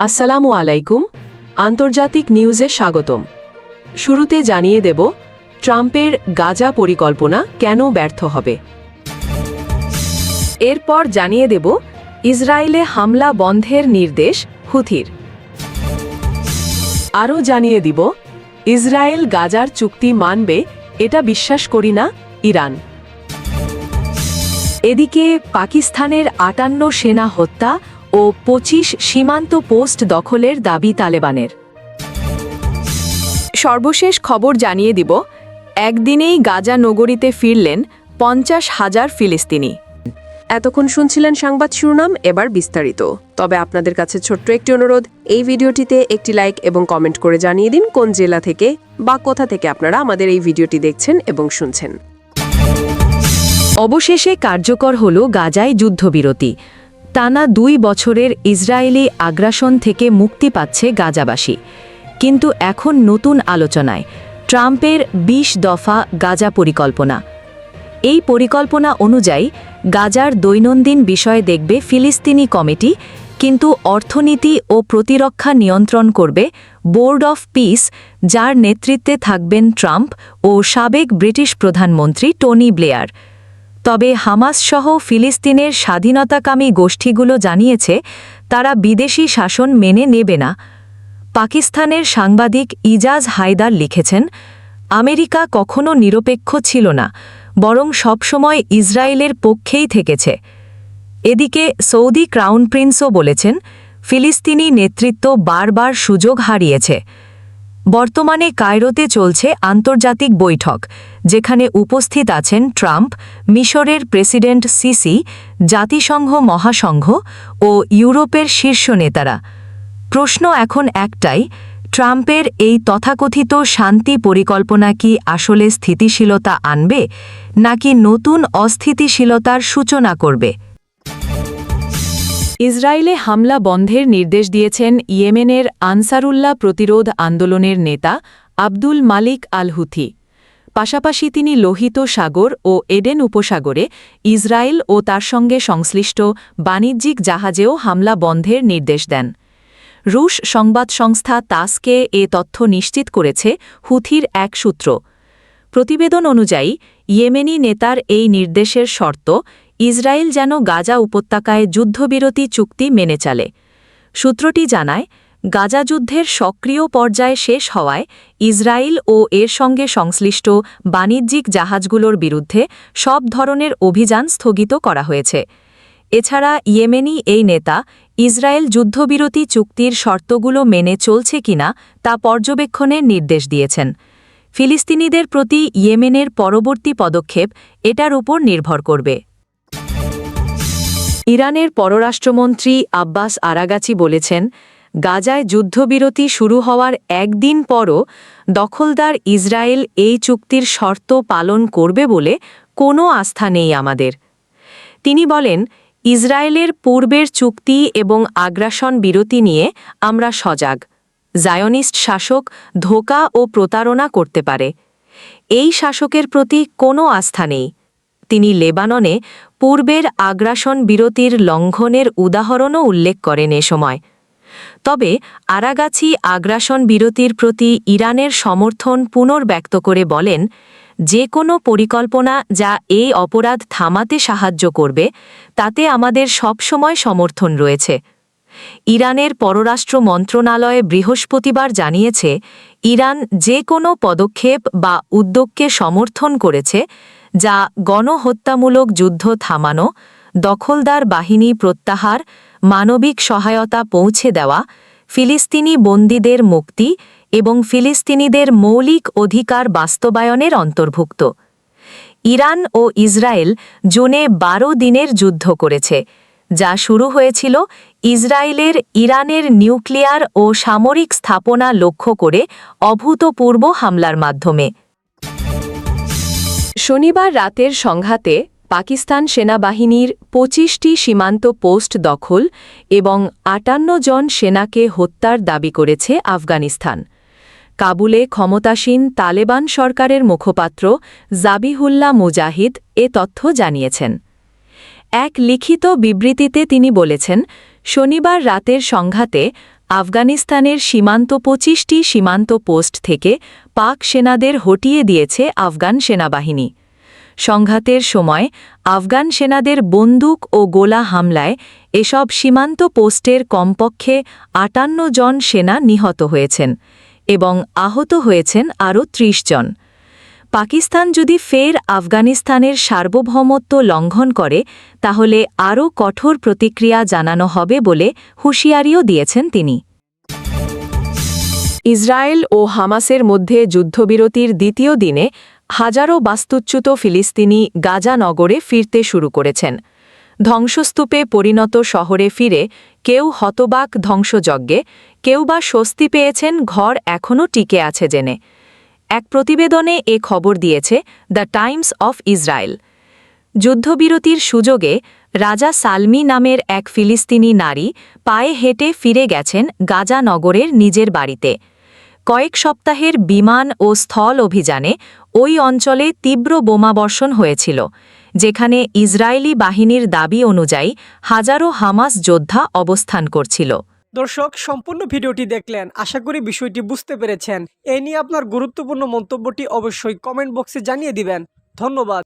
আসসালামু আলাইকুম, আন্তর্জাতিক নিউজে স্বাগতম। শুরুতে জানিয়ে দেব ট্রাম্পের গাজা পরিকল্পনা কেন ব্যর্থ হবে। এরপর জানিয়ে দেব ইসরায়েলে হামলা বন্ধের নির্দেশ হুথির। আরও জানিয়ে দিব ইসরায়েল গাজার চুক্তি মানবে এটা বিশ্বাস করি না ইরান। এদিকে পাকিস্তানের ৫৮ সেনা হত্যা ও ২৫ সীমান্ত পোস্ট দখলের দাবি তালেবানের। সর্বশেষ খবর জানিয়ে দিব একদিনেই গাজা নগরীতে ফিরলেন ৫০,০০০ ফিলিস্তিনি। এতক্ষণ শুনছিলেন সংবাদ শিরোনাম, এবার বিস্তারিত। তবে আপনাদের কাছে ছোট্ট একটি অনুরোধ, এই ভিডিওটিতে একটি লাইক এবং কমেন্ট করে জানিয়ে দিন কোন জেলা থেকে বা কোথা থেকে আপনারা আমাদের এই ভিডিওটি দেখছেন এবং শুনছেন। অবশেষে কার্যকর হল গাজায় যুদ্ধবিরতি। টানা ২ বছরের ইসরায়েলি আগ্রাসন থেকে মুক্তি পাচ্ছে গাজাবাসী। কিন্তু এখন নতুন আলোচনায় ট্রাম্পের ২০ দফা গাজা পরিকল্পনা। এই পরিকল্পনা অনুযায়ী গাজার দৈনন্দিন বিষয় দেখবে ফিলিস্তিনি কমিটি, কিন্তু অর্থনীতি ও প্রতিরক্ষা নিয়ন্ত্রণ করবে বোর্ড অফ পিস, যার নেতৃত্বে থাকবেন ট্রাম্প ও সাবেক ব্রিটিশ প্রধানমন্ত্রী টনি ব্লেয়ার। তবে হামাস সহ ফিলিস্তিনের স্বাধীনতাকামী গোষ্ঠীগুলো জানিয়েছে তারা বিদেশি শাসন মেনে নেবে না। পাকিস্তানের সাংবাদিক ইজাজ হায়দার লিখেছেন, আমেরিকা কখনো নিরপেক্ষ ছিল না, বরং সবসময় ইসরায়েলের পক্ষেই থেকেছে। এদিকে সৌদি ক্রাউন প্রিন্সও বলেছেন, ফিলিস্তিনি নেতৃত্ব বারবার সুযোগ হারিয়েছে। বর্তমানে কায়রোতে চলছে আন্তর্জাতিক বৈঠক, যেখানে উপস্থিত আছেন ট্রাম্প, মিশরের প্রেসিডেন্ট সিসি, জাতিসংঘ মহাসংঘ ও ইউরোপের শীর্ষ নেতারা। প্রশ্ন এখন একটাই, ট্রাম্পের এই তথাকথিত শান্তি পরিকল্পনা কি আসলে স্থিতিশীলতা আনবে, নাকি নতুন অস্থিতিশীলতার সূচনা করবে? ইসরায়েলে হামলা বন্ধের নির্দেশ দিয়েছেন ইয়েমেনের আনসারুল্লাহ প্রতিরোধ আন্দোলনের নেতা আব্দুল মালিক আল হুথি। পাশাপাশি তিনি লোহিত সাগর ও এডেন উপসাগরে ইসরায়েল ও তার সঙ্গে সংশ্লিষ্ট বাণিজ্যিক জাহাজেও হামলা বন্ধের নির্দেশ দেন। রুশ সংবাদ সংস্থা তাসকে এ তথ্য নিশ্চিত করেছে হুথির এক সূত্র। প্রতিবেদন অনুযায়ী ইয়েমেনি নেতার এই নির্দেশের শর্ত ইসরায়েল যেন গাজা উপত্যকায় যুদ্ধবিরতি চুক্তি মেনে চলে। সূত্রটি জানায়, গাজা যুদ্ধের সক্রিয় পর্যায়ে শেষ হওয়ায় ইসরায়েল ও এর সঙ্গে সংশ্লিষ্ট বাণিজ্যিক জাহাজগুলোর বিরুদ্ধে সব ধরনের অভিযান স্থগিত করা হয়েছে। এছাড়া ইয়েমেনি এই নেতা ইসরায়েল যুদ্ধবিরতি চুক্তির শর্তগুলো মেনে চলছে কিনা তা পর্যবেক্ষণের নির্দেশ দিয়েছেন। ফিলিস্তিনিদের প্রতি ইয়েমেনের পরবর্তী পদক্ষেপ এটার উপর নির্ভর করবে। ইরানের পররাষ্ট্রমন্ত্রী আব্বাস আরাগাচি বলেছেন, গাজায় যুদ্ধবিরতি শুরু হওয়ার একদিন পরও দখলদার ইসরায়েল এই চুক্তির শর্ত পালন করবে বলে কোনো আস্থা নেই আমাদের। তিনি বলেন, ইসরায়েলের পূর্বের চুক্তি এবং আগ্রাসন বিরতি নিয়ে আমরা সজাগ। জায়নিস্ট শাসক ধোঁকা ও প্রতারণা করতে পারে। এই শাসকের প্রতি কোনো আস্থা নেই। তিনি লেবাননে পূর্বের আগ্রাসন বিরতির লঙ্ঘনের উদাহরণও উল্লেখ করেন এ সময়। তবে আরাগাচি আগ্রাসন বিরতির প্রতি ইরানের সমর্থন পুনর্ব্যক্ত করে বলেন, যে কোনো পরিকল্পনা যা এই অপরাধ থামাতে সাহায্য করবে তাতে আমাদের সবসময় সমর্থন রয়েছে। ইরানের পররাষ্ট্র মন্ত্রণালয় বৃহস্পতিবার জানিয়েছে, ইরান যে কোনো পদক্ষেপ বা উদ্যোগকে সমর্থন করেছে যা গণহত্যামূলক যুদ্ধ থামানো, দখলদার বাহিনী প্রত্যাহার, মানবিক সহায়তা পৌঁছে দেওয়া, ফিলিস্তিনি বন্দীদের মুক্তি এবং ফিলিস্তিনিদের মৌলিক অধিকার বাস্তবায়নের অন্তর্ভুক্ত। ইরান ও ইসরায়েল জুনে ১২ দিনের যুদ্ধ করেছে, যা শুরু হয়েছিল ইসরায়েলের ইরানের নিউক্লিয়ার ও সামরিক স্থাপনা লক্ষ্য করে অভূতপূর্ব হামলার মাধ্যমে। শনিবার রাতের সংঘাতে পাকিস্তান সেনাবাহিনীর ২৫টি সীমান্ত পোস্ট দখল এবং ৫৮ জন সেনাকে হত্যার দাবি করেছে আফগানিস্তান। কাবুলে ক্ষমতাসীন তালেবান সরকারের মুখপাত্র জাবিহুল্লাহ মুজাহিদ এ তথ্য জানিয়েছেন। এক লিখিত বিবৃতিতে তিনি বলেছেন, শনিবার রাতের সংঘাতে আফগানিস্তানের সীমান্ত ২৫টি সীমান্ত পোস্ট থেকে পাক সেনাদের হটিয়ে দিয়েছে আফগান সেনাবাহিনী। সংঘাতের সময় আফগান সেনাদের বন্দুক ও গোলা হামলায় এসব সীমান্ত পোস্টের কমপক্ষে ৫৮ জন সেনা নিহত হয়েছেন এবং আহত হয়েছেন আরও ৩০ জন। পাকিস্তান যদি ফের আফগানিস্তানের সার্বভৌমত্ব লঙ্ঘন করে তাহলে আরও কঠোর প্রতিক্রিয়া জানানো হবে বলে হুঁশিয়ারিও দিয়েছেন তিনি। ইসরায়েল ও হামাসের মধ্যে যুদ্ধবিরতির দ্বিতীয় দিনে হাজারো বাস্তুচ্যুত ফিলিস্তিনি গাজা নগরে ফিরতে শুরু করেছেন। ধ্বংসস্তূপে পরিণত শহরে ফিরে কেউ হতবাক ধ্বংসযজ্ঞে, কেউ বা স্বস্তি পেয়েছেন ঘর এখনও টিকে আছে জেনে। এক প্রতিবেদনে এ খবর দিয়েছে দ্য টাইমস অফ ইসরায়েল। যুদ্ধবিরতির সুযোগে রাজা সালমি নামের এক ফিলিস্তিনি নারী পায়ে হেঁটে ফিরে গেছেন গাজা নগরের নিজের বাড়িতে। কয়েক সপ্তাহের বিমান ও স্থল অভিযানে ওই অঞ্চলে তীব্র বোমাবর্ষণ হয়েছিল, যেখানে ইসরায়েলি বাহিনীর দাবি অনুযায়ী হাজারো হামাস যোদ্ধা অবস্থান করছিল। দর্শক, সম্পূর্ণ ভিডিওটি দেখলেন, আশা করি বিষয়টি বুঝতে পেরেছেন। এই নিয়ে আপনার গুরুত্বপূর্ণ মন্তব্যটি অবশ্যই কমেন্ট বক্সে জানিয়ে দিবেন। ধন্যবাদ।